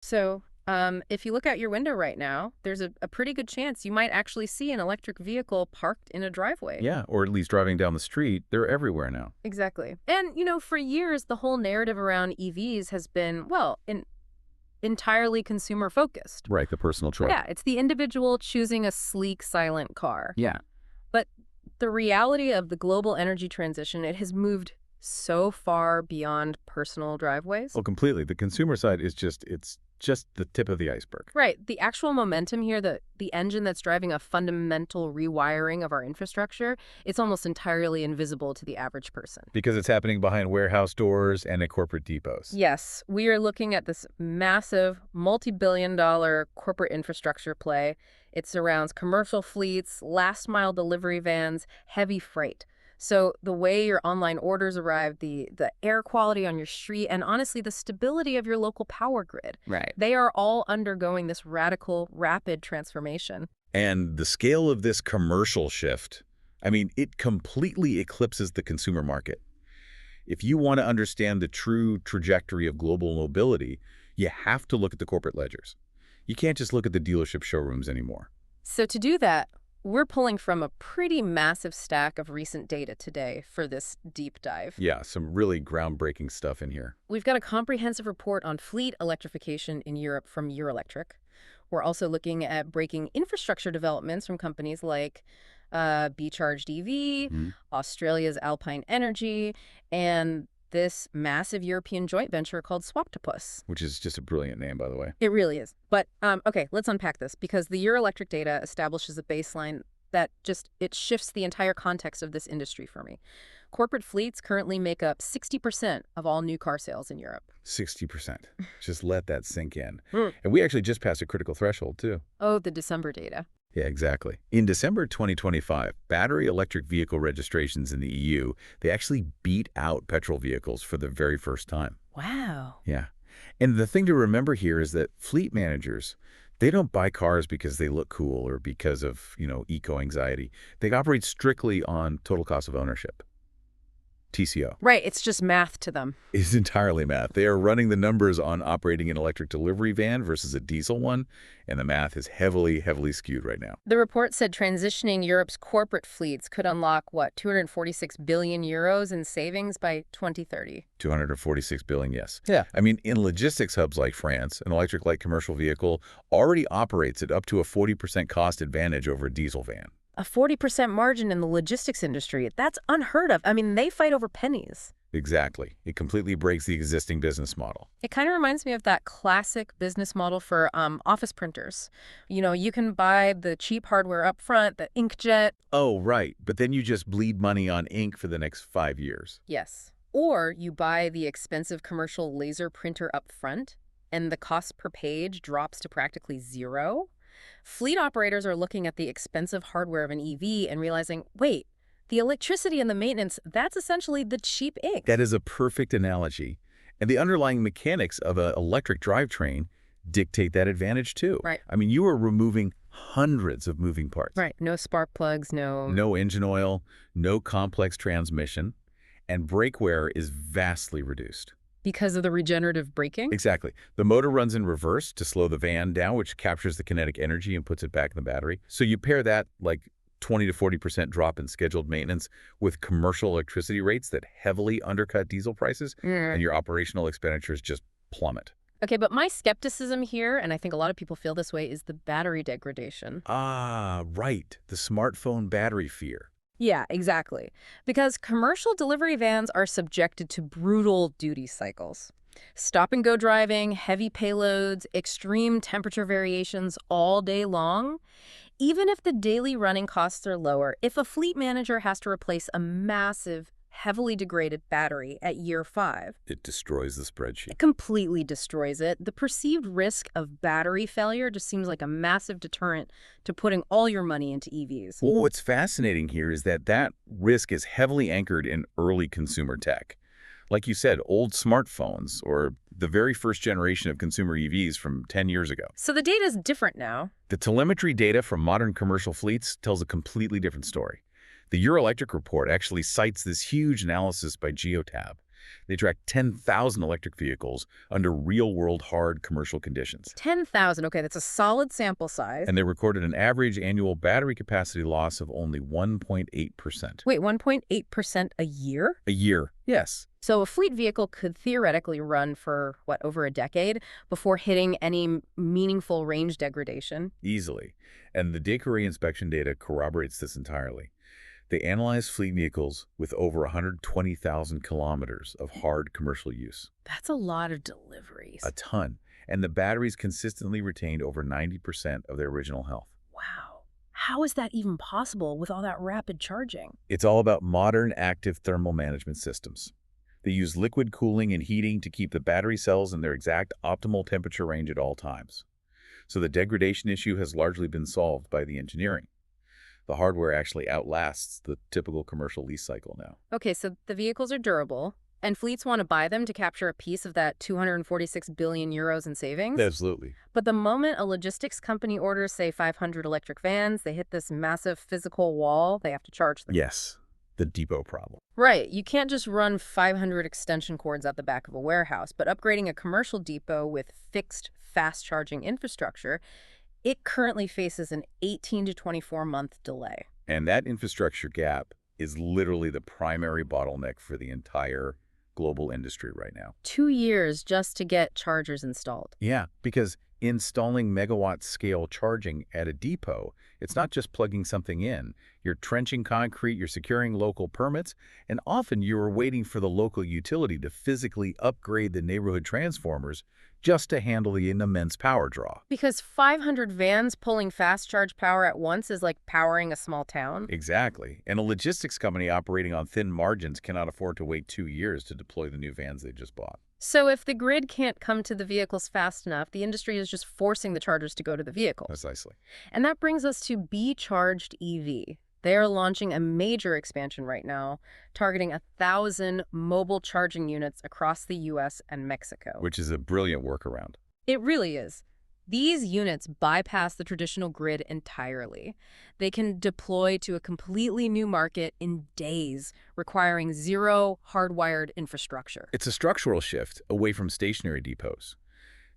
So, if you look out your window right now, there's a pretty good chance you might actually see an electric vehicle parked in a driveway. Yeah, or at least driving down the street. They're everywhere now. Exactly. And, for years, the whole narrative around EVs has been, well, entirely consumer focused. Right, the personal choice. Yeah, it's the individual choosing a sleek, silent car. Yeah. But the reality of the global energy transition, it has moved so far beyond personal driveways. Well, completely. The consumer side is it's just the tip of the iceberg. Right. The actual momentum here, the engine that's driving a fundamental rewiring of our infrastructure, it's almost entirely invisible to the average person. Because it's happening behind warehouse doors and at corporate depots. Yes, we are looking at this massive, multi-billion-dollar corporate infrastructure play. It surrounds commercial fleets, last-mile delivery vans, heavy freight. So the way your online orders arrive, the air quality on your street, and honestly, the stability of your local power grid, Right. they are all undergoing this radical, rapid transformation. And the scale of this commercial shift, I mean, it completely eclipses the consumer market. If you want to understand the true trajectory of global mobility, you have to look at the corporate ledgers. You can't just look at the dealership showrooms anymore. So to do that, we're pulling from a pretty massive stack of recent data today for this deep dive. Yeah, some really groundbreaking stuff in here. We've got a comprehensive report on fleet electrification in Europe from Eurelectric. We're also looking at breaking infrastructure developments from companies like B-Charged EV, Australia's Alpine Energy, and this massive European joint venture called Swaptopus. Which is just a brilliant name, by the way. It really is. But, okay, let's unpack this, because the Eurelectric data establishes a baseline that it shifts the entire context of this industry for me. Corporate fleets currently make up 60% of all new car sales in Europe. 60%. Just let that sink in. Mm. And we actually just passed a critical threshold, too. Oh, the December data. Yeah, exactly. In December 2025, battery electric vehicle registrations in the EU, they actually beat out petrol vehicles for the very first time. Wow. Yeah. And the thing to remember here is that fleet managers, they don't buy cars because they look cool or because of, eco-anxiety. They operate strictly on total cost of ownership. TCO. Right, it's just math to them. Is entirely math. They are running the numbers on operating an electric delivery van versus a diesel one, and the math is heavily, heavily skewed right now. The report said transitioning Europe's corporate fleets could unlock, 246 billion euros in savings by 2030. 246 billion, yes. Yeah. I mean, in logistics hubs like France, an electric light commercial vehicle already operates at up to a 40% cost advantage over a diesel van. A 40% margin in the logistics industry, that's unheard of. I mean, they fight over pennies. Exactly. It completely breaks the existing business model. It kind of reminds me of that classic business model for office printers. You can buy the cheap hardware up front, the inkjet. Oh, right. But then you just bleed money on ink for the next 5 years. Yes. Or you buy the expensive commercial laser printer up front, and the cost per page drops to practically zero. Fleet operators are looking at the expensive hardware of an EV and realizing, wait, the electricity and the maintenance, that's essentially the cheap ink. That is a perfect analogy. And the underlying mechanics of an electric drivetrain dictate that advantage too. Right. I mean, you are removing hundreds of moving parts. Right. No spark plugs, No engine oil, no complex transmission, and brake wear is vastly reduced. Because of the regenerative braking? Exactly. The motor runs in reverse to slow the van down, which captures the kinetic energy and puts it back in the battery. So you pair that, 20 to 40% drop in scheduled maintenance with commercial electricity rates that heavily undercut diesel prices, and your operational expenditures just plummet. Okay, but my skepticism here, and I think a lot of people feel this way, is the battery degradation. Ah, right. The smartphone battery fear. Yeah, exactly. Because commercial delivery vans are subjected to brutal duty cycles. Stop-and-go driving, heavy payloads, extreme temperature variations all day long. Even if the daily running costs are lower, if a fleet manager has to replace a massive, heavily degraded battery at year 5, It destroys the spreadsheet. it completely destroys it. The perceived risk of battery failure just seems like a massive deterrent to putting all your money into EVs. Well, what's fascinating here is that risk is heavily anchored in early consumer tech. Like you said, old smartphones or the very first generation of consumer EVs from 10 years ago. So the data is different now. The telemetry data from modern commercial fleets tells a completely different story. The Eurelectric report actually cites this huge analysis by Geotab. They tracked 10,000 electric vehicles under real-world hard commercial conditions. 10,000. Okay, that's a solid sample size. And they recorded an average annual battery capacity loss of only 1.8%. Wait, 1.8% a year? A year, yes. So a fleet vehicle could theoretically run for, what, over a decade before hitting any meaningful range degradation? Easily. And the Decoré inspection data corroborates this entirely. They analyzed fleet vehicles with over 120,000 kilometers of hard commercial use. That's a lot of deliveries. A ton. And the batteries consistently retained over 90% of their original health. Wow. How is that even possible with all that rapid charging? It's all about modern active thermal management systems. They use liquid cooling and heating to keep the battery cells in their exact optimal temperature range at all times. So the degradation issue has largely been solved by the engineering. The hardware actually outlasts the typical commercial lease cycle now. Okay, so the vehicles are durable, and fleets want to buy them to capture a piece of that 246 billion euros in savings. Absolutely. But the moment a logistics company orders, say, 500 electric vans, they hit this massive physical wall. They have to charge them. Yes, the depot problem. Right. You can't just run 500 extension cords out the back of a warehouse, but upgrading a commercial depot with fixed fast charging infrastructure, it currently faces an 18 to 24-month delay. And that infrastructure gap is literally the primary bottleneck for the entire global industry right now. 2 years just to get chargers installed. Yeah, because installing megawatt-scale charging at a depot, it's not just plugging something in. You're trenching concrete, you're securing local permits, and often you are waiting for the local utility to physically upgrade the neighborhood transformers just to handle the immense power draw. Because 500 vans pulling fast charge power at once is like powering a small town. Exactly. And a logistics company operating on thin margins cannot afford to wait 2 years to deploy the new vans they just bought. So if the grid can't come to the vehicles fast enough, the industry is just forcing the chargers to go to the vehicles. Precisely. And that brings us to Be-Charged EV. They are launching a major expansion right now, targeting 1,000 mobile charging units across the U.S. and Mexico. Which is a brilliant workaround. It really is. These units bypass the traditional grid entirely. They can deploy to a completely new market in days, requiring zero hardwired infrastructure. It's a structural shift away from stationary depots.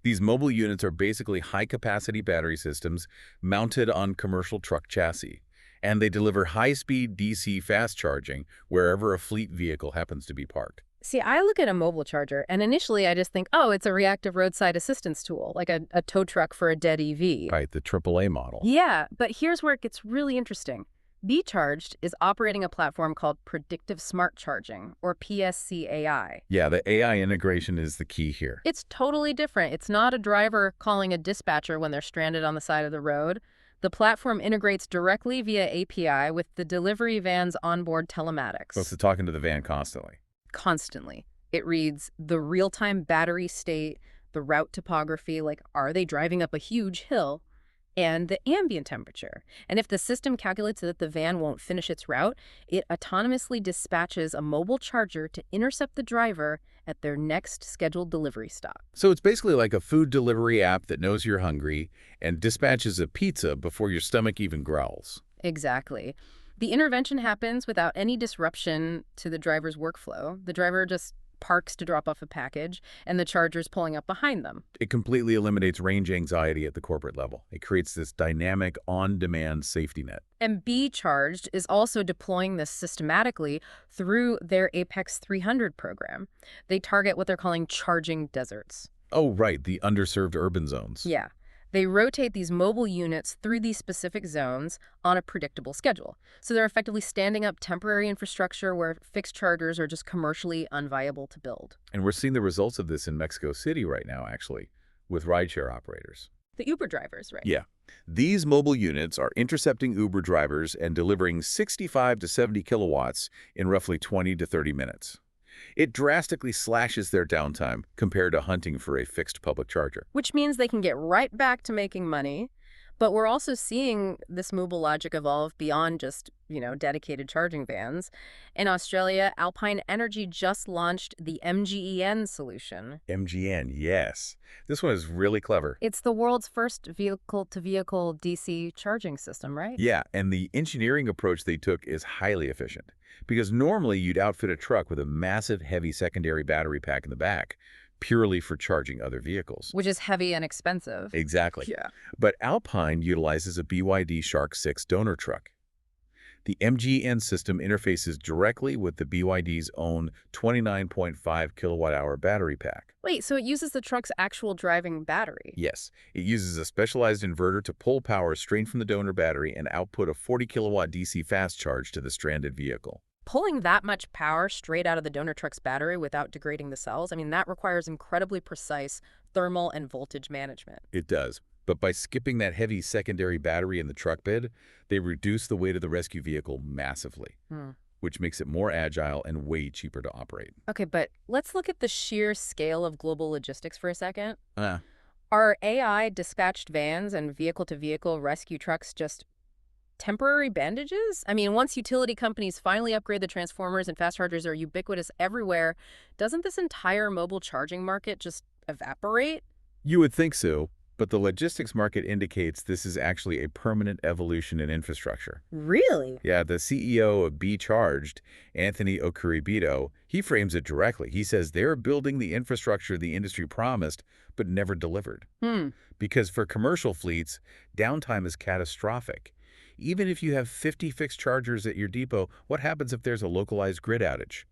These mobile units are basically high-capacity battery systems mounted on commercial truck chassis, and they deliver high-speed DC fast charging wherever a fleet vehicle happens to be parked. See, I look at a mobile charger, and initially I just think, oh, it's a reactive roadside assistance tool, like a tow truck for a dead EV. Right, the AAA model. Yeah, but here's where it gets really interesting. Be-Charged is operating a platform called Predictive Smart Charging, or PSC-AI. Yeah, the AI integration is the key here. It's totally different. It's not a driver calling a dispatcher when they're stranded on the side of the road. The platform integrates directly via API with the delivery van's onboard telematics. So it's talking to the van constantly. Constantly. It reads the real-time battery state, the route topography, like are they driving up a huge hill, and the ambient temperature. And if the system calculates that the van won't finish its route, it autonomously dispatches a mobile charger to intercept the driver at their next scheduled delivery stop. So it's basically like a food delivery app that knows you're hungry and dispatches a pizza before your stomach even growls. Exactly. The intervention happens without any disruption to the driver's workflow. The driver just parks to drop off a package, and the charger's pulling up behind them. It completely eliminates range anxiety at the corporate level. It creates this dynamic, on-demand safety net. And Be-Charged is also deploying this systematically through their Apex 300 program. They target what they're calling charging deserts. Oh, right, the underserved urban zones. Yeah. They rotate these mobile units through these specific zones on a predictable schedule. So they're effectively standing up temporary infrastructure where fixed chargers are just commercially unviable to build. And we're seeing the results of this in Mexico City right now, actually, with rideshare operators. The Uber drivers, right? Yeah. These mobile units are intercepting Uber drivers and delivering 65 to 70 kilowatts in roughly 20 to 30 minutes. It drastically slashes their downtime compared to hunting for a fixed public charger. Which means they can get right back to making money. But we're also seeing this mobile logic evolve beyond just, dedicated charging vans. In Australia, Alpine Energy just launched the MGEN solution. MGN, yes. This one is really clever. It's the world's first vehicle-to-vehicle DC charging system, right? Yeah, and the engineering approach they took is highly efficient. Because normally you'd outfit a truck with a massive, heavy secondary battery pack in the back, purely for charging other vehicles. Which is heavy and expensive. Exactly. Yeah. But Alpine utilizes a BYD Shark 6 donor truck. The MGN system interfaces directly with the BYD's own 29.5 kilowatt-hour battery pack. Wait, so it uses the truck's actual driving battery? Yes, it uses a specialized inverter to pull power straight from the donor battery and output a 40 kilowatt DC fast charge to the stranded vehicle. Pulling that much power straight out of the donor truck's battery without degrading the cells, I mean, that requires incredibly precise thermal and voltage management. It does. But by skipping that heavy secondary battery in the truck bed, they reduce the weight of the rescue vehicle massively, which makes it more agile and way cheaper to operate. Okay, but let's look at the sheer scale of global logistics for a second. Uh, Are AI dispatched vans and vehicle-to-vehicle rescue trucks just temporary bandages? I mean, once utility companies finally upgrade the transformers and fast chargers are ubiquitous everywhere, doesn't this entire mobile charging market just evaporate? you would think so, but the logistics market indicates this is actually a permanent evolution in infrastructure. Really? Yeah, the CEO of Be Charged, Anthony Okuribito, he frames it directly. He says they're building the infrastructure the industry promised but never delivered. Because for commercial fleets, downtime is catastrophic. Even if you have 50 fixed chargers at your depot, what happens if there's a localized grid outage?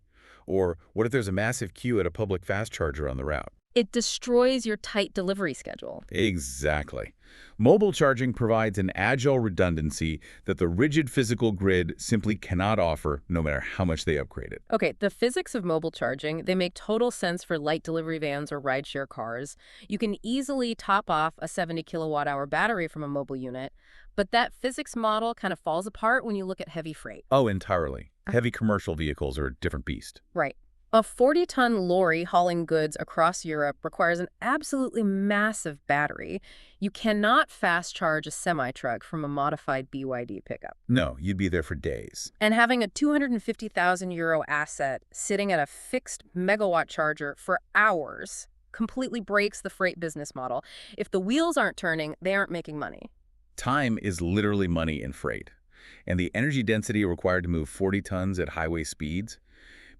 Or what if there's a massive queue at a public fast charger on the route? It destroys your tight delivery schedule. Exactly. Mobile charging provides an agile redundancy that the rigid physical grid simply cannot offer, no matter how much they upgrade it. Okay, the physics of mobile charging, they make total sense for light delivery vans or rideshare cars. You can easily top off a 70 kilowatt hour battery from a mobile unit, but that physics model kind of falls apart when you look at heavy freight. Oh, entirely. Heavy commercial vehicles are a different beast. Right. A 40-ton lorry hauling goods across Europe requires an absolutely massive battery. You cannot fast charge a semi-truck from a modified BYD pickup. No, you'd be there for days. And having a 250,000 euro asset sitting at a fixed megawatt charger for hours completely breaks the freight business model. If the wheels aren't turning, they aren't making money. Time is literally money in freight. And the energy density required to move 40 tons at highway speeds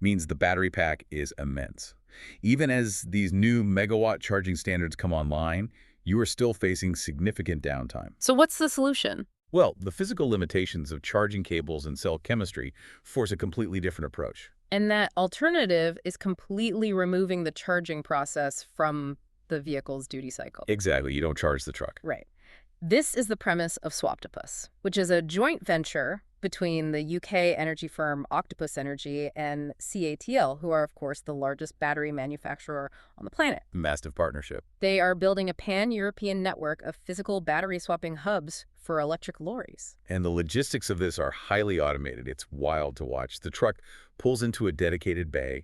means the battery pack is immense. Even as these new megawatt charging standards come online, you are still facing significant downtime. So what's the solution? Well, the physical limitations of charging cables and cell chemistry force a completely different approach. And that alternative is completely removing the charging process from the vehicle's duty cycle. Exactly, you don't charge the truck. Right. This is the premise of Swaptopus, which is a joint venture between the UK energy firm Octopus Energy and CATL, who are, of course, the largest battery manufacturer on the planet. Massive partnership. They are building a pan-European network of physical battery swapping hubs for electric lorries. And the logistics of this are highly automated. It's wild to watch. The truck pulls into a dedicated bay.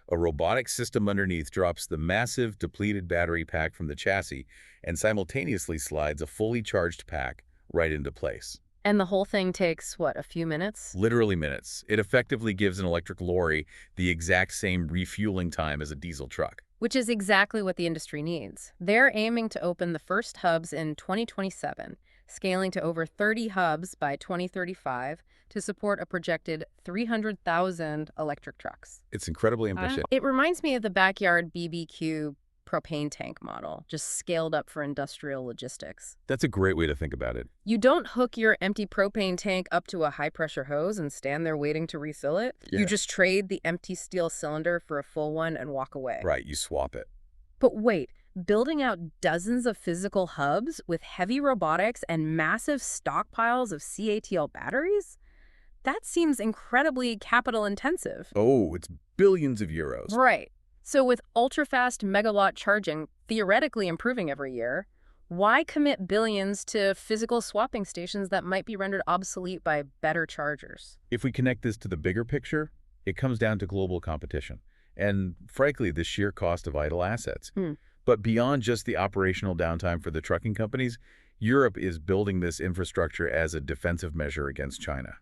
A robotic system underneath drops the massive depleted battery pack from the chassis and simultaneously slides a fully charged pack right into place. And the whole thing takes, what, a few minutes? Literally minutes. It effectively gives an electric lorry the exact same refueling time as a diesel truck. Which is exactly what the industry needs. They're aiming to open the first hubs in 2027, scaling to over 30 hubs by 2035 to support a projected 300,000 electric trucks. It's incredibly ambitious. It reminds me of the backyard BBQ propane tank model, just scaled up for industrial logistics. That's a great way to think about it. You don't hook your empty propane tank up to a high-pressure hose and stand there waiting to refill it. Yeah. You just trade the empty steel cylinder for a full one and walk away. Right, you swap it. But wait, building out dozens of physical hubs with heavy robotics and massive stockpiles of CATL batteries? That seems incredibly capital-intensive. Oh, it's billions of euros. Right. So with ultra-fast megawatt charging theoretically improving every year, why commit billions to physical swapping stations that might be rendered obsolete by better chargers? If we connect this to the bigger picture, it comes down to global competition and, frankly, the sheer cost of idle assets. But beyond just the operational downtime for the trucking companies, Europe is building this infrastructure as a defensive measure against China.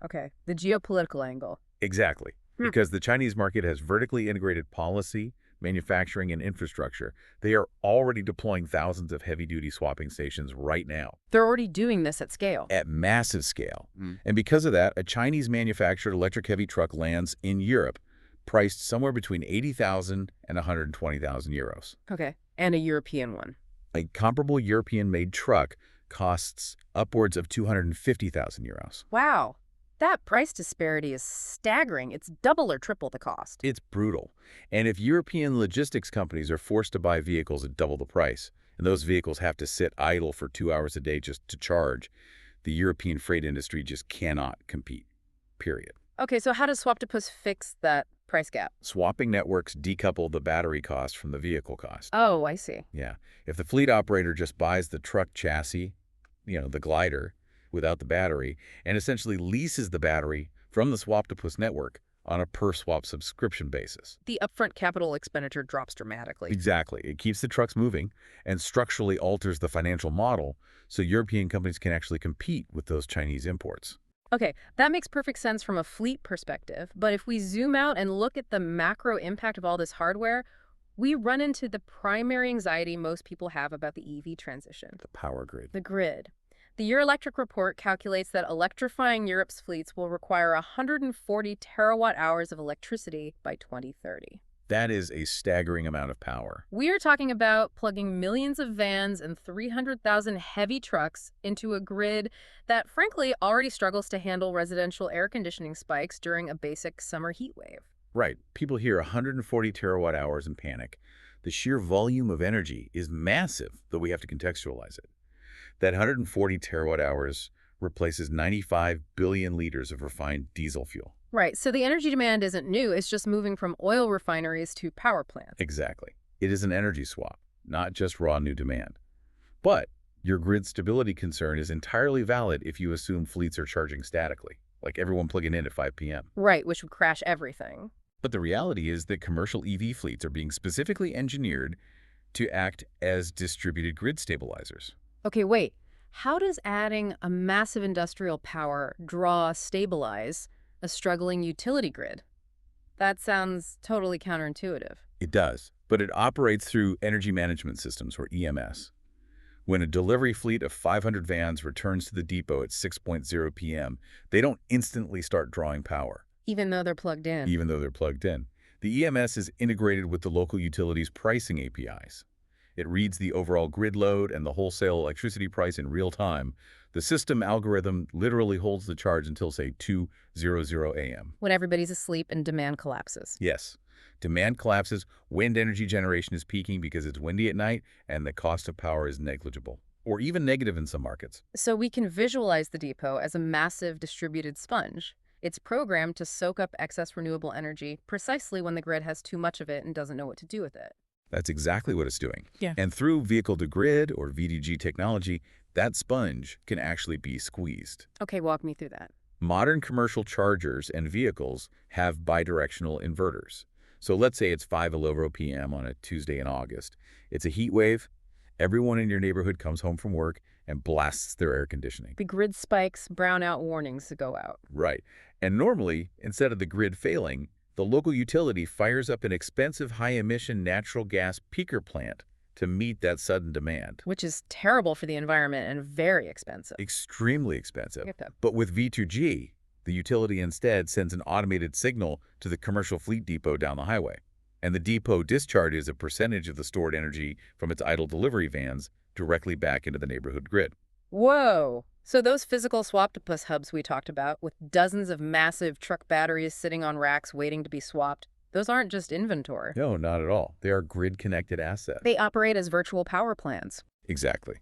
Okay. The geopolitical angle. Exactly. Because the Chinese market has vertically integrated policy, manufacturing, and infrastructure. They are already deploying thousands of heavy-duty swapping stations right now They're already doing this at scale. at massive scale. Mm. And because of that, a Chinese-manufactured electric heavy truck lands in Europe, priced somewhere between 80,000 and 120,000 euros. Okay. And a European one. A comparable European-made truck costs upwards of 250,000 euros. Wow. That price disparity is staggering. It's double or triple the cost. It's brutal. And if European logistics companies are forced to buy vehicles at double the price, and those vehicles have to sit idle for 2 hours a day just to charge, the European freight industry just cannot compete, period. Okay, so how does Swaptopus fix that price gap? Swapping networks decouple the battery cost from the vehicle cost. Oh, I see. Yeah. If the fleet operator just buys the truck chassis, the glider, without the battery, and essentially leases the battery from the Swaptopus network on a per-swap subscription basis. The upfront capital expenditure drops dramatically. Exactly. It keeps the trucks moving and structurally alters the financial model so European companies can actually compete with those Chinese imports. Okay, that makes perfect sense from a fleet perspective, but if we zoom out and look at the macro impact of all this hardware, we run into the primary anxiety most people have about the EV transition. The power grid. The grid. The Eurelectric report calculates that electrifying Europe's fleets will require 140 terawatt hours of electricity by 2030. That is a staggering amount of power. We are talking about plugging millions of vans and 300,000 heavy trucks into a grid that, frankly, already struggles to handle residential air conditioning spikes during a basic summer heat wave. Right. People hear 140 terawatt hours and panic. The sheer volume of energy is massive, though we have to contextualize it. That 140 terawatt hours replaces 95 billion liters of refined diesel fuel. Right, so the energy demand isn't new, it's just moving from oil refineries to power plants. Exactly. It is an energy swap, not just raw new demand. But your grid stability concern is entirely valid if you assume fleets are charging statically, like everyone plugging in at 5 p.m. Right, which would crash everything. But the reality is that commercial EV fleets are being specifically engineered to act as distributed grid stabilizers. Okay, wait. How does adding a massive industrial power stabilize a struggling utility grid? That sounds totally counterintuitive. It does, but it operates through energy management systems, or EMS. When a delivery fleet of 500 vans returns to the depot at 6:00 p.m., they don't instantly start drawing power. Even though they're plugged in. Even though they're plugged in. The EMS is integrated with the local utilities' pricing APIs. It reads the overall grid load and the wholesale electricity price in real time. The system algorithm literally holds the charge until, say, 2:00 a.m. When everybody's asleep and demand collapses. Yes. Demand collapses, wind energy generation is peaking because it's windy at night, and the cost of power is negligible, or even negative in some markets. So we can visualize the depot as a massive distributed sponge. It's programmed to soak up excess renewable energy precisely when the grid has too much of it and doesn't know what to do with it. That's exactly what it's doing. Yeah. And through vehicle-to-grid, or VDG technology, that sponge can actually be squeezed. Okay, walk me through that. Modern commercial chargers and vehicles have bidirectional inverters. So let's say it's 5:11 p.m. on a Tuesday in August. It's a heat wave. Everyone in your neighborhood comes home from work and blasts their air conditioning. The grid spikes, brownout warnings go out. Right. And normally, instead of the grid failing, the local utility fires up an expensive high-emission natural gas peaker plant to meet that sudden demand. Which is terrible for the environment and very expensive. Extremely expensive. Get that. But with V2G, the utility instead sends an automated signal to the commercial fleet depot down the highway. And the depot discharges a percentage of the stored energy from its idle delivery vans directly back into the neighborhood grid. Whoa! So those physical Swaptopus hubs we talked about, with dozens of massive truck batteries sitting on racks waiting to be swapped, those aren't just inventory. No, not at all. They are grid-connected assets. They operate as virtual power plants. Exactly.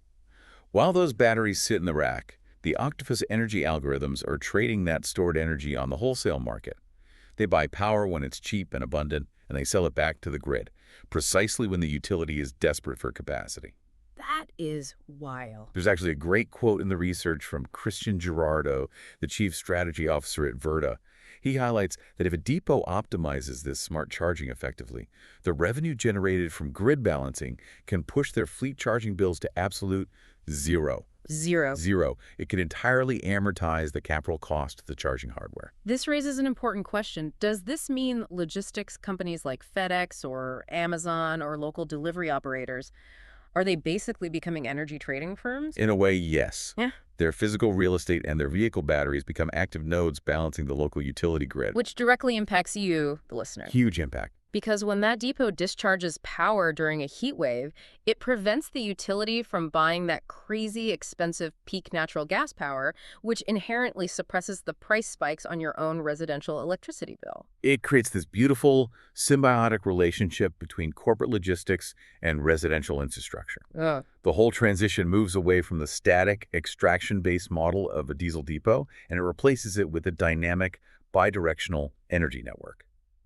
While those batteries sit in the rack, the Octopus energy algorithms are trading that stored energy on the wholesale market. They buy power when it's cheap and abundant, and they sell it back to the grid, precisely when the utility is desperate for capacity. That is wild. There's actually a great quote in the research from Christian Girardo, the chief strategy officer at Verda. He highlights that if a depot optimizes this smart charging effectively, the revenue generated from grid balancing can push their fleet charging bills to absolute zero. Zero. Zero. It could entirely amortize the capital cost of the charging hardware. This raises an important question. Does this mean logistics companies like FedEx or Amazon or local delivery operators, are they basically becoming energy trading firms? In a way, yes. Yeah. Their physical real estate and their vehicle batteries become active nodes balancing the local utility grid. Which directly impacts you, the listener. Huge impact. Because when that depot discharges power during a heat wave, it prevents the utility from buying that crazy expensive peak natural gas power, which inherently suppresses the price spikes on your own residential electricity bill. It creates this beautiful, symbiotic relationship between corporate logistics and residential infrastructure. Ugh. The whole transition moves away from the static, extraction-based model of a diesel depot, and it replaces it with a dynamic, bidirectional energy network.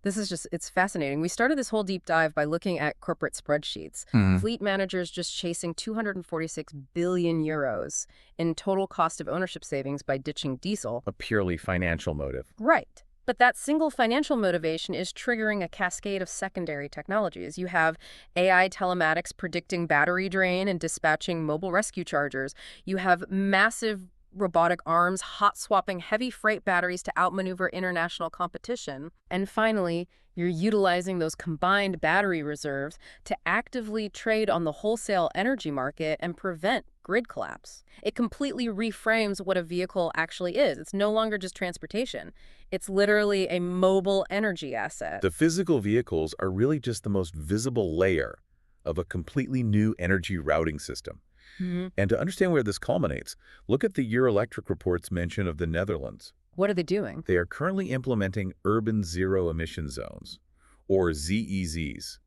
It's fascinating. We started this whole deep dive by looking at corporate spreadsheets. Fleet managers just chasing 246 billion euros in total cost of ownership savings by ditching diesel. A purely financial motive. Right. But that single financial motivation is triggering a cascade of secondary technologies. You have AI telematics predicting battery drain and dispatching mobile rescue chargers. You have massive robotic arms hot-swapping heavy freight batteries to outmaneuver international competition. And finally, you're utilizing those combined battery reserves to actively trade on the wholesale energy market and prevent grid collapse. It completely reframes what a vehicle actually is. It's no longer just transportation. It's literally a mobile energy asset. The physical vehicles are really just the most visible layer of a completely new energy routing system. And to understand where this culminates, look at the Electric report's mention of the Netherlands. What are they doing? They are currently implementing urban zero-emission zones, or ZEZs.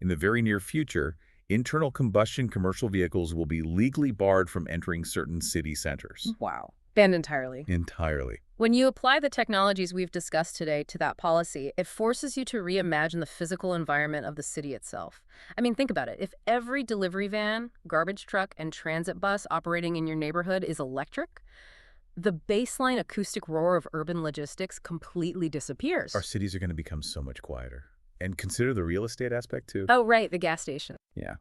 In the very near future, internal combustion commercial vehicles will be legally barred from entering certain city centers. Wow. Banned entirely. Entirely. When you apply the technologies we've discussed today to that policy, it forces you to reimagine the physical environment of the city itself. I mean, think about it. If every delivery van, garbage truck, and transit bus operating in your neighborhood is electric, the baseline acoustic roar of urban logistics completely disappears. Our cities are going to become so much quieter. And consider the real estate aspect, too. Oh, right, the gas station. Yeah.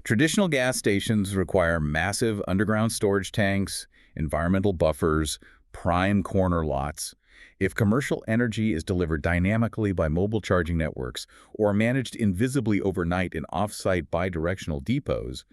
Traditional gas stations require massive underground storage tanks, environmental buffers, prime corner lots. If commercial energy is delivered dynamically by mobile charging networks or managed invisibly overnight in off-site bidirectional depots,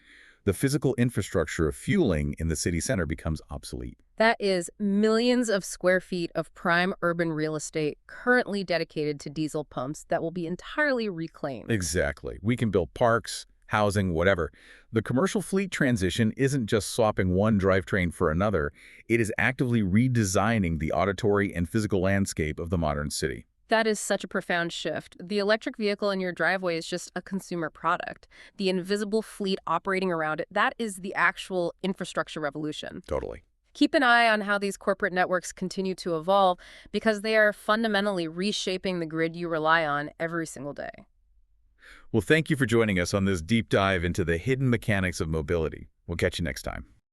the physical infrastructure of fueling in the city center becomes obsolete. That is millions of square feet of prime urban real estate currently dedicated to diesel pumps that will be entirely reclaimed. Exactly. We can build parks, housing, whatever. The commercial fleet transition isn't just swapping one drivetrain for another. It is actively redesigning the auditory and physical landscape of the modern city. That is such a profound shift. The electric vehicle in your driveway is just a consumer product. The invisible fleet operating around it, that is the actual infrastructure revolution. Totally. Keep an eye on how these corporate networks continue to evolve because they are fundamentally reshaping the grid you rely on every single day. Well, thank you for joining us on this deep dive into the hidden mechanics of mobility. We'll catch you next time.